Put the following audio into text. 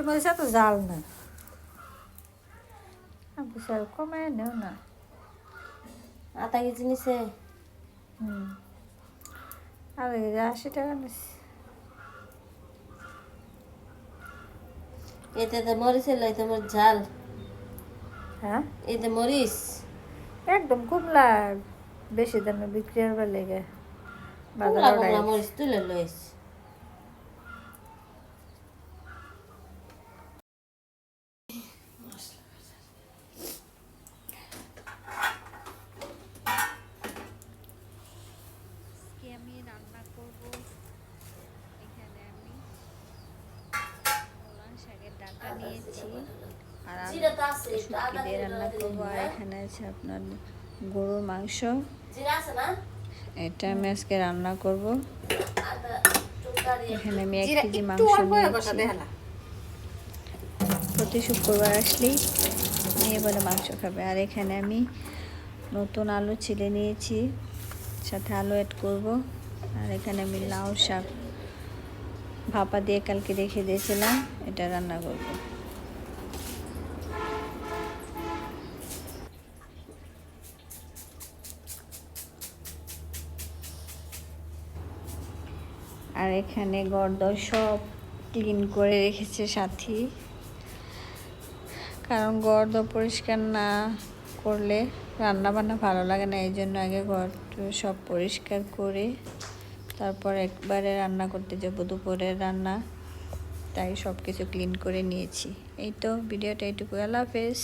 মরিচা তো জাল না, বিশাল কমায় নেও না। আধা কেজি নিছে। আধা কেজি 80 টাকা নিচ্ছে। এতে তো মরিচ এলো, এতে মোর ঝাল। হ্যাঁ, এতে মরিচ একদম কুমলা বেশি দামে বিক্রি হবার লেগে কুমড়া বাজার কুমড়া মরিচ তুলে লইস। আমি রান্না করব। এখানে আমি কলান শাকের ডাঁটা নিয়েছি আর আলু শুটকি দিয়ে রান্না করবো। আর এখানে আছে আপনার গরুর মাংস, এটা আমি আজকে রান্না করব। এখানে আমি 1 কেজি মাংস নিয়েছি। প্রতি শুক্রবার আসলেই মেয়ে বলে মাংস খাবে। আর এখানে আমি নতুন আলু ছিলে নিয়েছি, সাথে আলু অ্যাড করব। আর এখানে আমি লাউ শাক ভাপা দিয়ে কালকে রেখে দিয়েছিলাম, এটা রান্না করব। আর এখানে ঘরদোর সব ক্লিন করে রেখেছে সাথী, কারণ ঘরদোর পরিষ্কার না করলে রান্না বান্না ভালো লাগে না। এই জন্য আগে ঘর সব পরিষ্কার করে তারপর একবারে রান্না করতে যাবো, দুপুরের রান্না। তাই সব কিছু ক্লিন করে নিয়েছি। এই তো ভিডিওটা এইটুকু। আল্লাহ হাফেজ।